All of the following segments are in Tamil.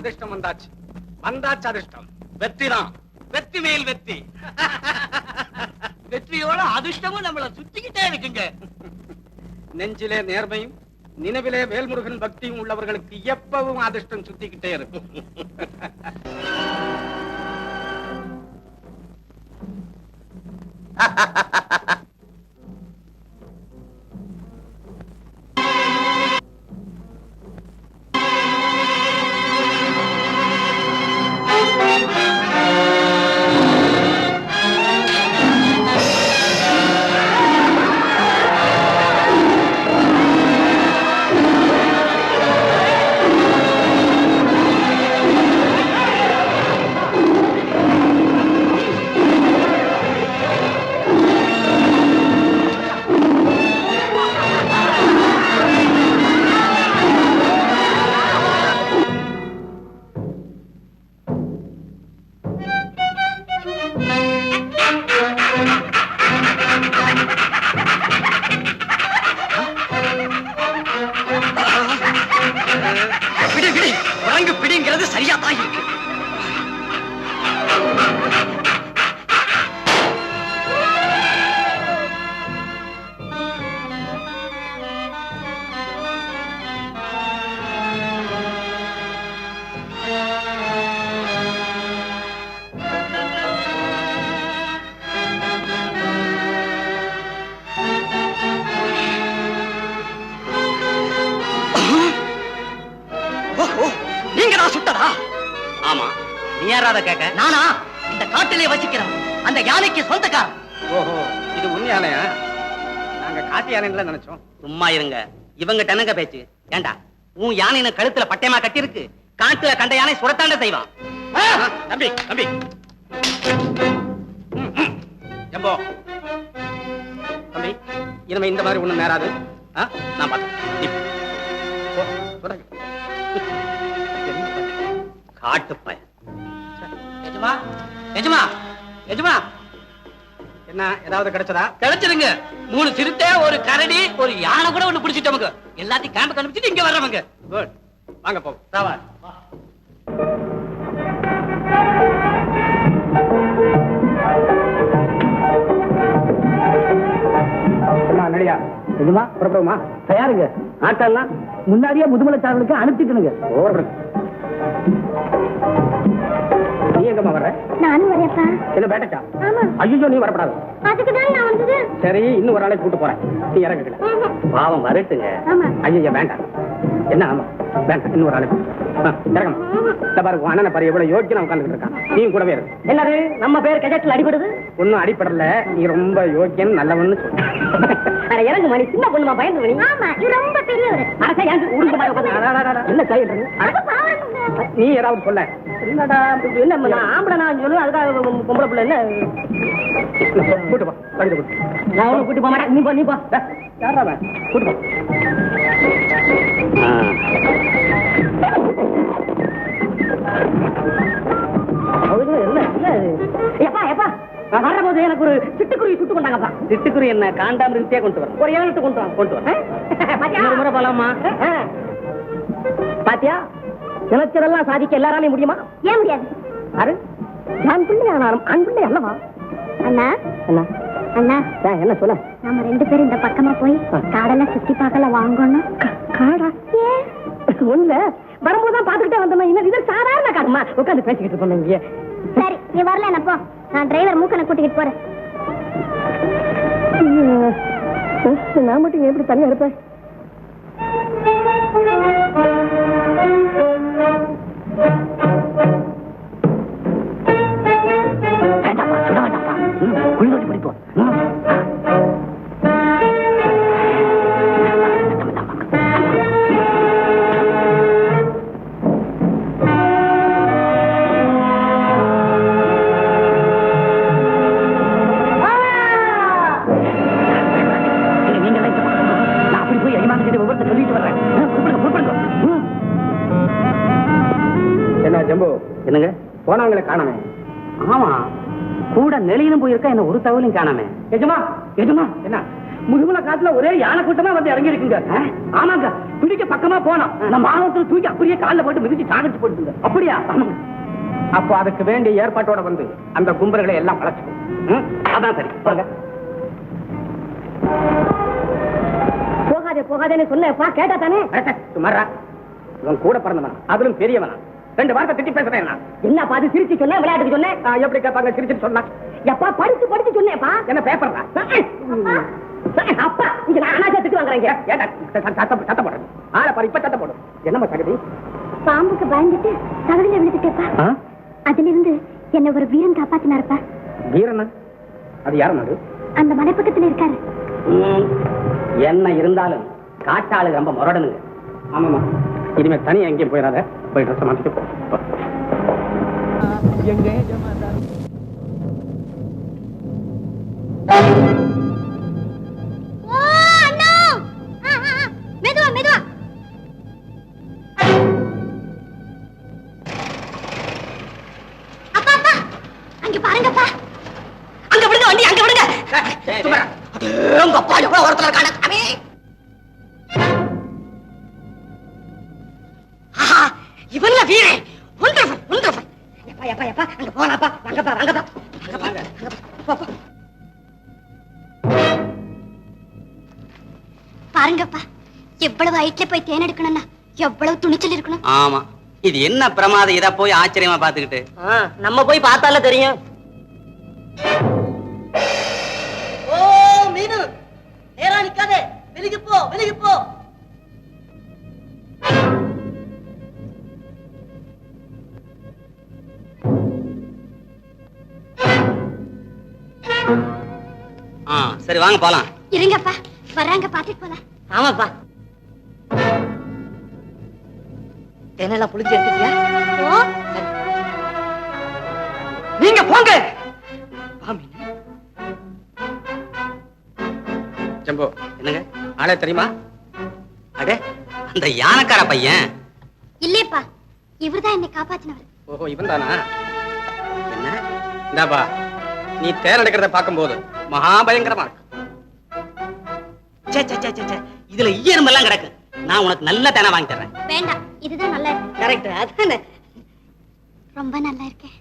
அதிர்ஷ்டம் வந்தாச்சு. வந்தாச்சு அதிர்ஷ்டம். வெற்றிதான். வெற்றி மேல் வெற்றி. வெற்றியோட அதிர்ஷ்டமும் நம்மள சுத்திக்கிட்டே இருக்குங்க. நெஞ்சிலே நேர்மையும் நினைவிலே வேல்முருகன் பக்தியும் உள்ளவர்களுக்கு எப்பவும் அதிர்ஷ்டம் சுத்திக்கிட்டே இருக்கும். நானா இந்த காட்டிலே வசிக்கிறேன். அந்த யானைக்கு சொந்தக்காரன். ஓஹோ, இது உன் யானையா? நாங்க காட்டு யானைன்னு நினைச்சோம். சும்மா இருங்க, இவங்க டனங்க பேச்சு. ஏண்டா உன் யானை கழுத்துல பட்டயமா கட்டி இருக்கு. காட்டுல கண்ட யானை சுரத்தாண்ட செய்வான். தம்பி தம்பி ஜம்போ தம்பி, இனிமே இந்த மாதிரி ஒண்ணும் நேராது. நான் பார்த்தேன். காட்டு பையன். எஜமா எஜமா எஜமா, என்ன ஏதாவது கிடைச்சதா? கிடைச்சதுங்க. 3 சிறுத்தை, ஒரு கரடி, ஒரு யானை கூட ஒண்ணு பிடிச்சிட்டோமுங்க. எல்லாத்தையும் கேம்ப கண்டுபிடிச்சிட்டு இங்க வர்றவங்க. குட், வாங்க போகும். ராவா நடியா எஜமா புறப்படுமா? தயாருங்க. ஆட்டெல்லாம் முன்னாடியே முதுமலைச்சாரலுக்கு அனுப்பிக்கணுங்க. நீ எங்கம்மா வர்ற? நானும் வரேன்ப்பா. என்ன பேட்டச்சா? ஆமா. ஐயோ, நீ வரப்படாது. அதுக்கு தான் நான் வந்தது. சரி, இன்னும் ஒரு ஆளை கூட்டு போறேன். நீ இறங்கல. பாவம் வரட்டுங்க. ஆமா. ஐயோ வேண்டாம். என்ன? ஆமா வேண்டாம், இன்னும் ஒரு ஆளை இறங்கணும். இந்த பாரு, அண்ணனை பாரு எவ்வளவு யோக்கியம் உட்காந்துட்டு இருக்கான். நீயும் கூடவே இருக்கு. என்னது நம்ம பேர் கஜெட்ல அடிபடுது? ஒன்னும் அடிப்படல. நீ ரொம்ப யோக்கியன் நல்லவன்னு சொல்லு. இறங்கு மணி, சின்ன பொண்ணுமா பயந்து மணி. ஆமா, இது ரொம்ப பெரியவர். என்ன செய்யுது? நீ ஏதாவது சொல்ல. என்னடா என்ன ஆம்பளை நான் சொல்லு, அதுக்காக பொம்பளை பிள்ளை என்ன? கூட்டு போ, கழுத்து கூட்டு. நான் ஒன்னும் கூட்டு போக மாட்டேன். நீ போ, நீ போ. யாரா கூட்டு போ. வரும்போது எனக்கு ஒரு சிட்டுக்குருவி சுட்டு கொண்டாங்கப்பா. சிட்டுக்குருவி என்ன காண்டாமிருத்தியா கொண்டு வர? ஒரு 7 கொண்டு வாங்க. கொண்டு வர முறை போலாமா? பாத்தியா, நினைச்சதெல்லாம் சாதிக்க எல்லாராலையும் முடியுமா? ஏன் முடியாது? அரு நான் பிள்ளை ஆண் பிள்ளை அல்லவா? அண்ணா என்ன அண்ணா, என்ன சொல்ல? நம்ம 2 பேரும் இந்த பக்கமா போய் காடெல்லாம் சுத்தி பார்க்கல வாங்கணும். காடா? ஒண்ணு வரும்போதுதான் பாத்துக்கிட்டே வந்தோம். இன்னும் இது சாதாரண காடுமா? உட்காந்து பேசிக்கிட்டு இருக்கோம் இங்க. சரி, நீ வரல என்னப்போ, நான் டிரைவர் மூக்கனை கூட்டிக்கிட்டு போறேன். நான் மட்டும் எப்படி தனியா இருப்பேன்? வேண்டாப்பா, சுட வேண்டாப்பா. குளிரோட்டி பிடிப்போம். என்னங்க போனவங்களை காணாமே? ஆமா, கூட நெளியனும் போயிருக்கா. என்ன ஒரு தகவலையும் காணாமே. எஜமா எஜமா, என்ன முதுகுல காட்டுல ஒரே யானை கூட்டமா வந்து இறங்கி இருக்குங்க. ஆமாங்க, பிடிக்க பக்கமா போனோம். நம்ம ஆணவத்துல தூக்கி அப்படியே காலில் போட்டு மிதிச்சு சாகடிச்சு போட்டுங்க. அப்படியா? ஆமாங்க. அப்போ அதுக்கு வேண்டிய ஏற்பாட்டோட வந்து அந்த கும்பல்களை எல்லாம் வளர்ச்சிக்கும். அதான் சரி. பாருங்க, போகாதே போகாதேன்னு சொன்னப்பா, கேட்டா தானே? சுமாரா, இவன் கூட பிறந்தவன், அதிலும் பெரியவனா. 2 வார்த்தை திட்டி பேசுறேன். என்ன பாத்து சிரிச்சு சொன்ன, விளையாட்டுக்கு சொன்னேன். எப்படி கேட்பாங்க சிரிச்சுட்டு சொன்னா? எப்பா படிச்சு படிச்சு சொன்னேப்பா. என்ன பேப்பர்ல அப்பா இங்க நானா திட்டு வாங்குறேங்க. சத்த போடுறது ஆளை பாரு, இப்ப சத்த போடும். என்னம்மா சகதி? பாம்புக்கு பயந்துட்டு தகவல விழுந்துட்டேப்பா. அதுல இருந்து என்ன ஒரு வீரன் காப்பாத்தினாருப்பா. வீரனா? அது யாரும்? அது அந்த மலை பக்கத்துல இருக்காரு. என்ன இருந்தாலும் காட்டாளு ரொம்ப முரடனுங்க. ஆமாமா, இனிமே தனியா எங்கேயும் போயிடாத. போய் ட்ரெஸ் மாத்திட்டு போ. மெதுவா மெதுவா. அப்பா அப்பா, அங்க பாருங்கப்பா. அங்க விடுங்க வண்டி, அங்க விடுங்க. உங்க அப்பா எவ்வளவு ஒருத்தர் இருக்கானே. இவன்ல வீரன். ஒன்றரை ஒன்றரை. எப்பா எப்பா எப்பா, அங்க போலாப்பா. வாங்கப்பா வாங்கப்பா வாங்கப்பா. பாருங்கப்பா, எவ்வளவு ஹைட்ல போய் தேன் எடுக்கணும்னா எவ்வளவு துணிச்சல் இருக்கணும். ஆமா, இது என்ன பிரமாதம்? இத போய் ஆச்சரியமா பாத்துக்கிட்டு நம்ம போய் பார்த்தால தெரியும். ஓ மீனு, நேரா நிக்காதே, வெளிய போ வெளிய போ. சரி வாங்க போலாம். இருங்கப்பா, வராங்க, பாத்துட்டு போலாம். ஆமாப்பா. தேனெல்லாம் புளிச்சு எடுத்துட்டியா? ஓ, நீங்க போங்க. ஜம்போ, என்னங்க ஆளே தெரியுமா? அடே, அந்த யானைக்கார பையன். இல்லப்பா, இவர்தான் என்னை காப்பாத்தினவர். ஓஹோ, இவன் தானா? என்ன இந்தாப்பா, நீ தேர் எடுக்கிறத பார்க்கும்போது மகாபயங்கரமா இருக்கு. இதுல ஈரமெல்லாம் கிடக்கு. நான் உனக்கு நல்ல தேனை வாங்கி தர்றேன். வேண்டாம், இதுதான் நல்லா இருக்கு. கரெக்ட், அதானே? ரொம்ப நல்லா இருக்கேன்.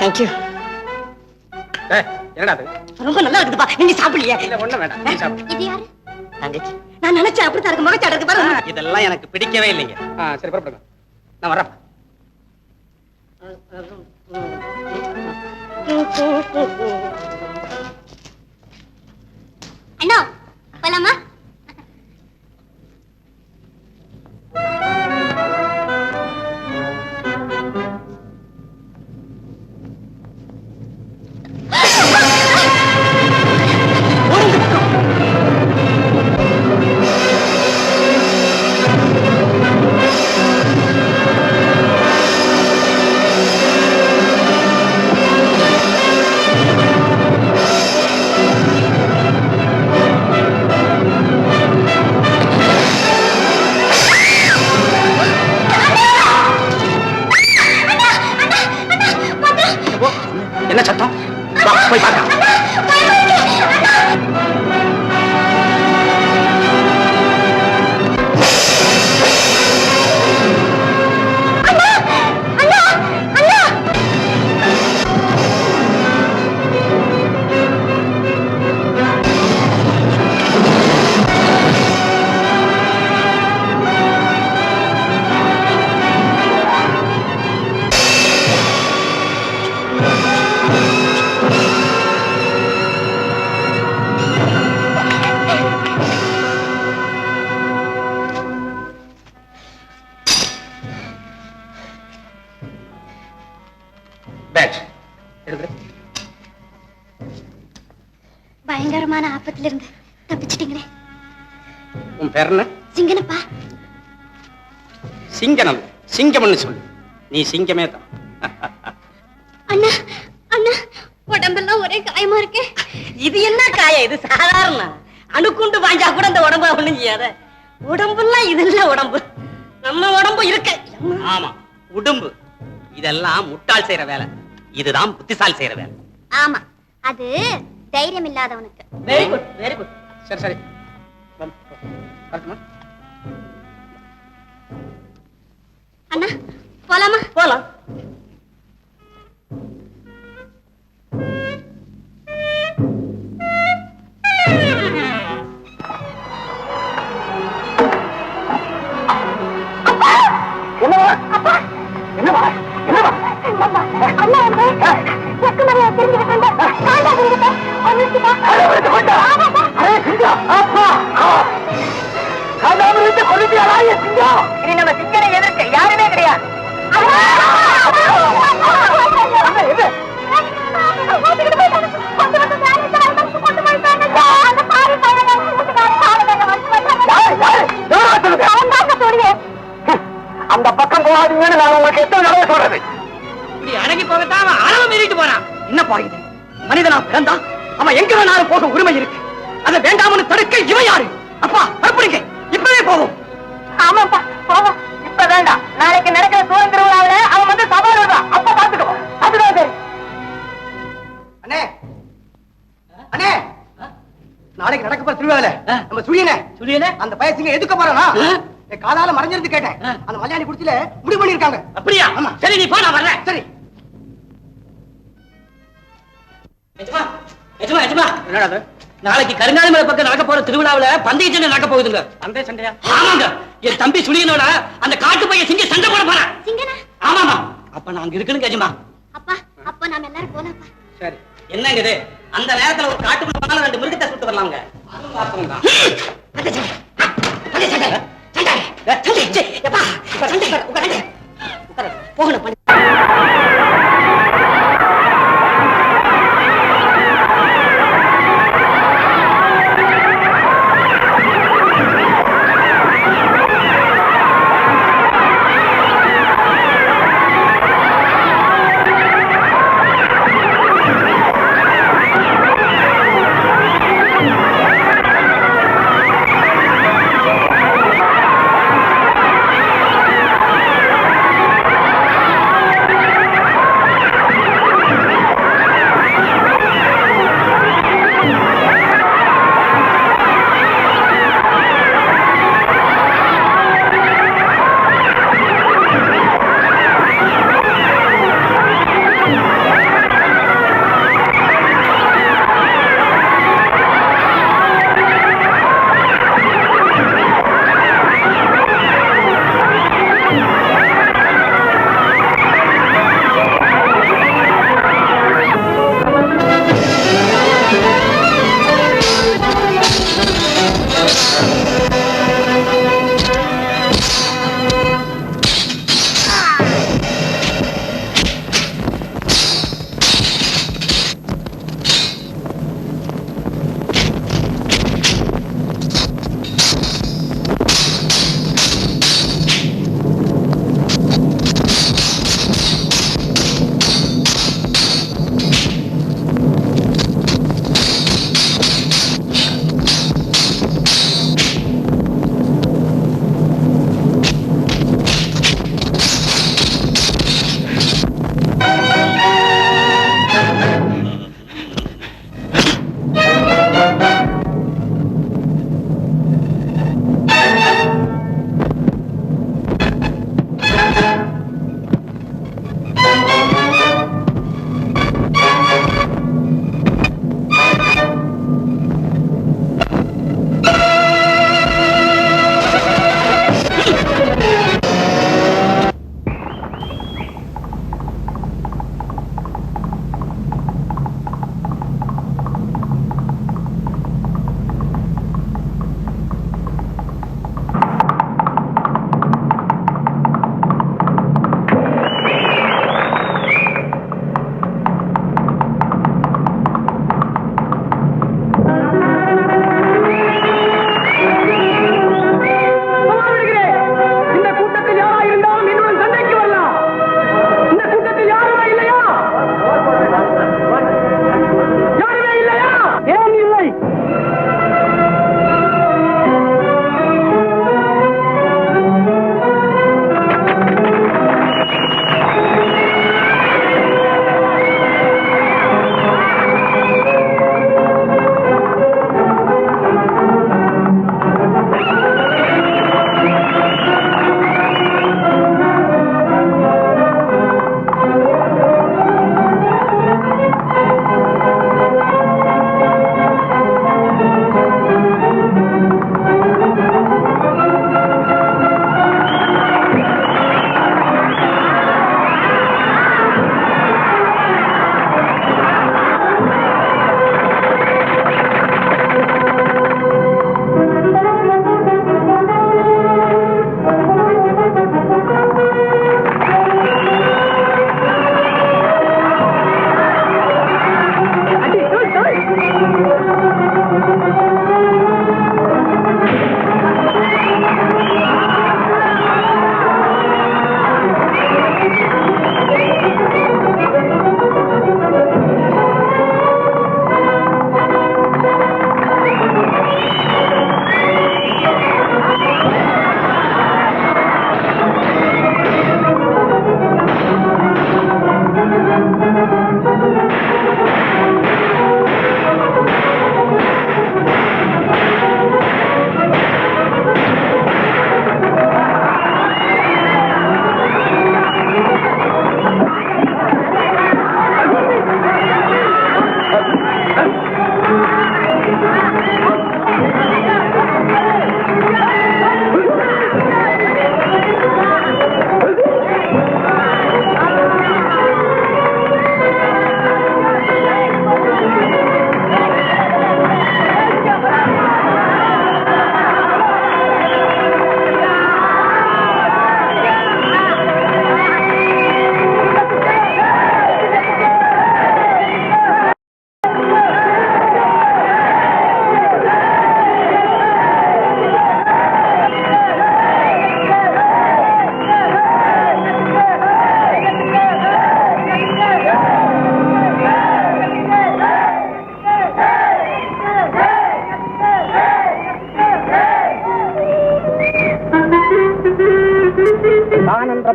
தேங்க்யூ. என்னடா அது? ரொம்ப நல்லா இருக்குதுப்பா. நீங்க சாப்பிடலையே? இல்ல, ஒண்ணும் வேண்டாம், நீ சாப்பிடு. இது யாரு? தங்கச்சி. நான் நினைச்சேன் அப்படித்தான் இருக்கு, முகச்சாடு இருக்கு பாருங்க. இதெல்லாம் எனக்கு பிடிக்கவே இல்லைங்க. சரி, புறப்படுங்க, நான் வரேன். அண்ணா, போலாமா? என்ன சத்தம்? வா, போய் பார்க்கலாம். பயங்கரமான ஆபத்துல இருந்து தப்பிச்சிட்டீங்களே. உன் பேர் என்ன? சிங்கனப்பா. சிங்கனம்? சிங்கம்னு சொல்லு. நீ சிங்கமே தான். அண்ணா அண்ணா, உடம்பெல்லாம் ஒரே காயமா இருக்கு. இது என்ன காயம்? இது சாதாரண அணுக்குண்டு வாஞ்சா கூட இந்த உடம்பு ஒண்ணும் செய்யாத. உடம்புலாம் இது இல்ல உடம்பு, நம்ம உடம்பு இருக்கு. ஆமா, உடம்பு. இதெல்லாம் முட்டாள் செய்யற வேலை, இதுதான் புத்திசாலி செய்யற வேலை. ஆமா, அது தைரியம் இல்லாதவனுக்கு. Very good very good. சரி சரி அண்ணா போலாமா? போலாம். என்னவா என்னவா என்னவா அண்ணா வந்து செக்கு மரியாதை தெரிஞ்சுக்கிட்டு காண்டா தெரிஞ்சுக்கிட்டேன். இனி நம்ம சிங்கனை எதிர்க்க யாருமே கிடையாது. அந்த பக்கம் போகாதீங்கன்னு நான் உங்களுக்கு எத்தனை தடவை சொல்றது. இப்படி அடங்கி போகத்தான் அவன் அளவு மீறிட்டு போறான். என்ன பாயுது? மனிதனா பிறந்தா அவன் எங்க வேணாலும் போக உரிமை இருக்கு. அதை வேண்டாம்னு தடுக்க இவன் யாரு? அப்பா பரப்புறீங்க, இப்பவே போவோம். ஆமாப்பா போவோம். இப்ப வேண்டாம், நாளைக்கு நடக்கிற சூழல் திருவிழாவில அவன் வந்து சவால் வருவான். அப்ப பாத்துக்குவோம். அதுதான் சரி. அண்ணே அண்ணே, நாளைக்கு நடக்க போற திருவிழாவில நம்ம சுழியனே அந்த பயசிங்க எதுக்க போறானா? காலால மறைஞ்சிருந்து கேட்டேன். அந்த மலையாளி குடிச்சில முடிவு பண்ணிருக்காங்க. அப்படியா? ஆமா. சரி நீ போ, நான் வர்றேன். சரி. என்னடா நாளைக்கு கருங்காலி மலை பக்கம் நடக்க போற திருவிழாவில பந்தய சண்டை நடக்க போகுதுங்க. பந்தய சண்டையா? ஆமாங்க. என் தம்பி சுழியனோட அந்த காட்டு பையன் சிங்க சண்டை போட போறேன். சிங்கனா? ஆமாமா. அப்ப நான் அங்க இருக்கணும் கஜமா. அப்பா அப்ப நாம எல்லாரும் போலாம்ப்பா. சரி. என்னங்க இது? அந்த நேரத்துல ஒரு காட்டுக்குள்ள போனாலும் 2 மிருகத்தை சுட்டு வரலாங்க. போகணும்.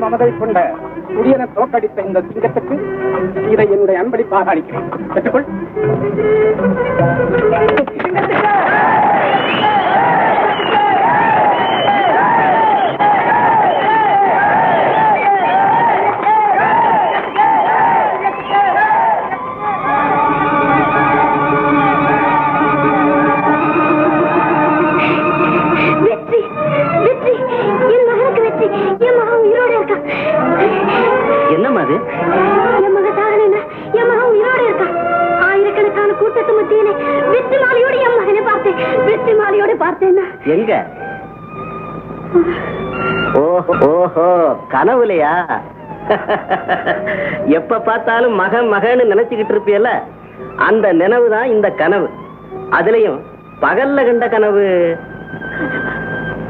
மமதை கொண்ட குடியன தோற்கடித்த இந்த சிங்கத்துக்கு இதை என்னுடைய அன்பளிப்பாக அளிக்கிறேன். பெற்றுக்கொள். என்னம்மா அது? என் மக சாகலைன்னா என் மகன் உயிரோடு இருக்கான். ஆயிரக்கணக்கான கூட்டத்து மத்தியிலே வெற்றி மாலையோடு என் மகனை பார்த்தேன். வெற்றி மாலையோடு பார்த்தேன்னா எங்க? ஓஹோ, கனவுலையா? எப்ப பார்த்தாலும் மகன் மகன்னு நினைச்சுக்கிட்டு இருப்பியல்ல, அந்த நினைவுதான் இந்த கனவு. அதுலயும் பகல்ல கண்ட கனவு